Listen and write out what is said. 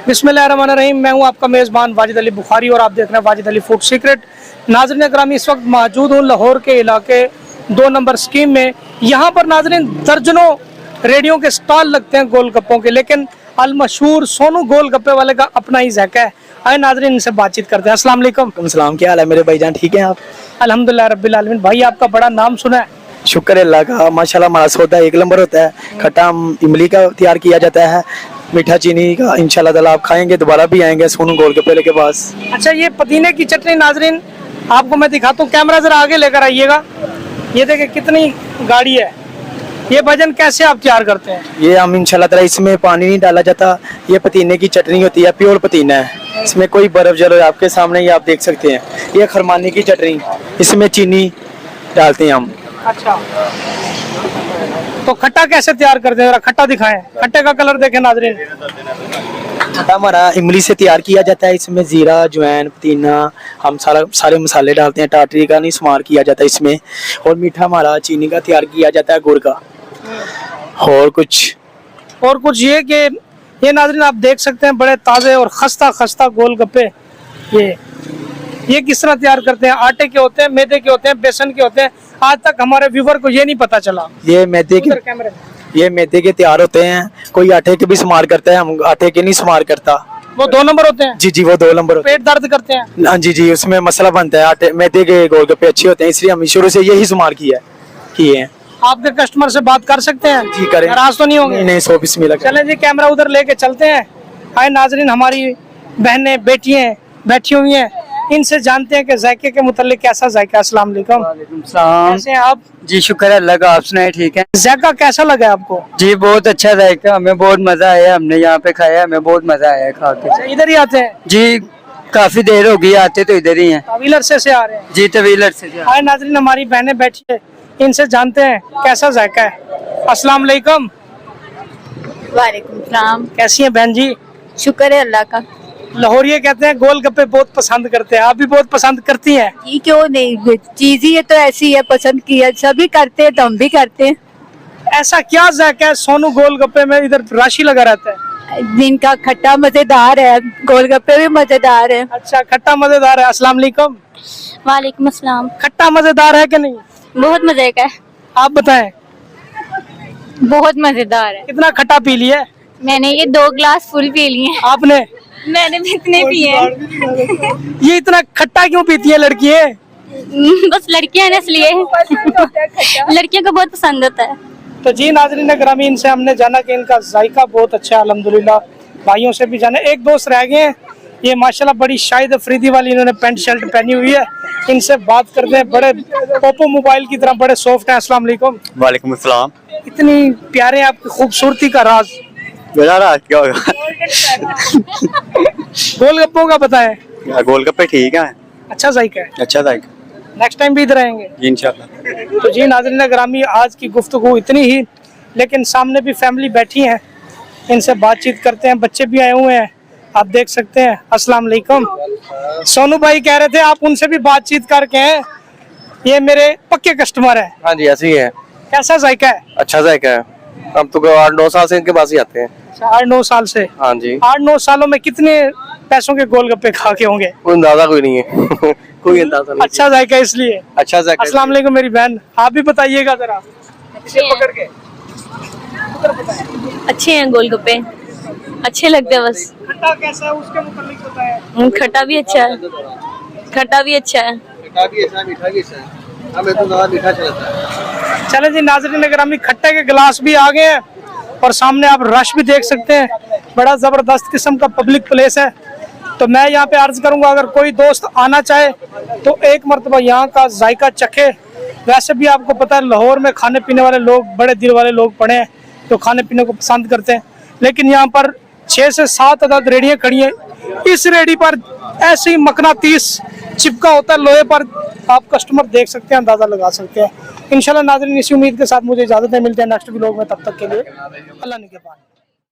बिस्मिल्लाहिर्रहमानिर्रहीम। मैं हूं आपका मेज़बान वाजिद अली बुखारी और आप देख रहे हैं वाजिद अली फूड सीक्रेट। नाज़रीन ग्रामी, इस वक्त मौजूद हूं लाहौर के इलाके 2 नंबर स्कीम में। यहाँ पर नाज़रीन दर्जनों रेडियों के स्टॉल लगते हैं गोलगप्पों के, लेकिन अलमशहूर सोनू गोलगप्पे वाले का अपना ही ज़ायका है। आए नाज़रीन इनसे बातचीत करते हैं। अस्सलाम वालेकुम। सलाम, क्या हाल है मेरे भाईजान, ठीक हैं आप? अल्हम्दुलिल्लाह रब्बिल आलमीन। भाई आपका बड़ा नाम सुना है। शुक्र है अल्लाह का, माशाल्लाह हमारा सौदा 1 नंबर होता है। खट्टा इमली का तैयार किया जाता है, मीठा चीनी का। इंशाल्लाह ताला आप खाएंगे दोबारा भी आएंगे सोनू गोलगप्पे के पास। अच्छा, ये पुदीने की चटनी नाज़रीन आपको मैं दिखाता हूँ, कैमरा जरा आगे लेकर आइएगा। ये देखिए कितनी गाड़ी है। ये भजन कैसे आप तैयार करते हैं? ये हम इंशाल्लाह ताला इसमें पानी नहीं डाला जाता, ये पुदीने की चटनी होती है, प्योर पुदीना है। इसमें कोई बर्फ जलो, आपके सामने ही आप देख सकते हैं। ये खरमानी की चटनी, इसमें चीनी डालते हैं हम। अच्छा, तो खट्टा कैसे तैयार करते हैं, जरा खट्टा दिखाएं। खट्टे का कलर देखें नाज़रीन। खट्टा हमारा इमली से तैयार किया जाता है, इसमें जीरा, अजवाइन, पुदीना, हम सारे मसाले डालते हैं। टाटरी का नहीं इस्तेमाल किया जाता इसमें। और मीठा हमारा चीनी का तैयार किया जाता है, गुड़ का। और कुछ ये कि ये नाज़रीन आप देख सकते हैं बड़े ताज़े और खस्ता गोलगप्पे। ये किस तरह तैयार करते हैं? आटे के होते हैं, मैदे के होते हैं, बेसन के होते हैं? आज तक हमारे व्यूवर को ये नहीं पता चला। ये मैदे के तैयार होते हैं। कोई आटे के भी इस्तेमाल करता है, हम आटे के नहीं इस्तेमाल करता। वो 2 नंबर होते हैं? जी, वो 2 नंबर होते पेट दर्द करते हैं? हैं। हाँ जी, उसमें मसला बनता है। आटे मैदे के गोलगप्पे अच्छे होते हैं, इसलिए हम शुरू से यही इस्तेमाल किए हैं। आपके कस्टमर से बात कर सकते हैं? जी करें। नाराज तो नहीं होंगे? नहीं, 100 बिस्मिल्लाह। चलें जी, कैमरा उधर लेके चलते हैं। आए नाज़रीन, हमारी बहनें बेटियां बैठी हुई हैं, इनसे जानते हैं कि जायके के मुतालिक कैसा जायका। अस्सलाम वालेकुम। कैसे हैं आप? जी शुक्र है अल्लाह का, आप सुनाए ठीक है? जायका कैसा लगा आपको? जी बहुत अच्छा जायका, हमें बहुत मजा आया। हमने यहाँ पे खाया, हमें बहुत मजा आया खा के। इधर ही आते हैं? जी काफी देर हो गई, आते तो इधर ही हैं। तवीलर से आ रहे हैं? जी तवीलर से। आए नाज़रीन, हमारी बहनें बैठी है, इनसे जानते हैं कैसा जायका है। अस्सलाम वालेकुम। वालेकुम सलाम। कैसी हैं बहन जी? शुक्र है अल्लाह का। लाहौरिये कहते हैं गोलगप्पे बहुत पसंद करते हैं, आप भी बहुत पसंद करती हैं? ये क्यों नहीं, चीज ही तो ऐसी है, पसंद की है, सभी करते हैं तो हम भी करते हैं। ऐसा क्या जायका है सोनू गोलगप्पे में, इधर राशि लगा रहता है? जिनका खट्टा मजेदार है, गोलगप्पे भी मजेदार है। अच्छा, खट्टा मजेदार है। अस्सलाम वालेकुम। वालेकुम अस्सलाम। खट्टा मजेदार है कि नहीं? बहुत मजे का है। आप बताएं। बहुत मजेदार है। कितना खट्टा पी लिया? मैंने ये 2 ग्लास फुल पी लिए। आपने? मैंने भी इतने पिए हैं। ये इतना खट्टा क्यों पीती है लड़की है? बस लड़कियां हैं इसलिए। लड़कियों को बहुत पसंद होता है। तो जी नाज़रीन ग्रामीण से हमने जाना कि इनका जायका बहुत अच्छा है अल्हम्दुलिल्लाह। भाइयों से भी जाना, एक दोस्त रह गए हैं, ये माशाल्लाह बड़ी शाहिद अफरीदी वाली इन्होंने पैंट शर्ट पहनी हुई है। इनसे बात करते हैं, बड़े ओप्पो मोबाइल की तरह बड़े सॉफ्ट हैं। अस्सलाम वालेकुम। वालेकुम अस्सलाम। इतनी प्यारे हैं, आपकी खूबसूरती का राज मेरा राज क्या होगा? गोलगप्पों का बताएं। गोलगप्पे ठीक है, अच्छा जायका है। अच्छा जाएगा। नेक्स्ट टाइम भी इधर आएंगे इंशाल्लाह। तो जी नाज़रीन ग्रामी, आज की गुफ्तगू इतनी ही, लेकिन सामने भी फैमिली बैठी है, इनसे बातचीत करते हैं। बच्चे भी आए हुए हैं, आप देख सकते हैं। अस्सलाम वालेकुम। सोनू भाई कह रहे थे आप उनसे भी बातचीत करके हैं, ये मेरे पक्के कस्टमर है। हाँ जी, ऐसे ही है। कैसा जायका है? अच्छा जायका है। हम तो 8-9 साल से इनके पास ही आते हैं। 8-9 साल से? हाँ जी। 8-9 सालों में कितने पैसों के गोलगप्पे खा के होंगे? कोई अंदाजा कोई नहीं है। कोई अंदाजा नहीं। अच्छा जायका है इसलिए। अच्छा जायका। अस्सलाम वालेकुम मेरी बहन, आप भी बताइएगा जरा। इसे पकड़ के अच्छे हैं गोलगप्पे, अच्छे लगते हैं। बस खट्टा कैसा है उसके मुतालिक बताएं। खट्टा भी अच्छा है, खट्टा भी अच्छा है। मीठा भी अच्छा है, मीठा भी अच्छा है। हमें तो ज़्यादा मीठा चलता है। चले जी नाज़रीन ग्रामी, खट्टे के गिलास भी आ गए हैं और सामने आप रश भी देख सकते हैं। बड़ा ज़बरदस्त किस्म का पब्लिक प्लेस है। तो मैं यहाँ पे अर्ज करूँगा, अगर कोई दोस्त आना चाहे तो एक मरतबा यहाँ का जायका चखे। वैसे भी आपको पता है लाहौर में खाने पीने वाले लोग, बड़े दिल वाले लोग पड़े हैं, तो खाने पीने को पसंद करते हैं। लेकिन यहाँ पर 6 से 7 अदद रेडियाँ खड़ी हैं। इस रेडी पर ऐसे ही मकनातीस चिपका होता है लोहे पर, आप कस्टमर देख सकते हैं, अंदाजा लगा सकते हैं। इंशाल्लाह नाज़रीन, इसी उम्मीद के साथ मुझे इजाज़त है, मिलते हैं नेक्स्ट व्लॉग में। तब तक के लिए अल्लाह निगहबान।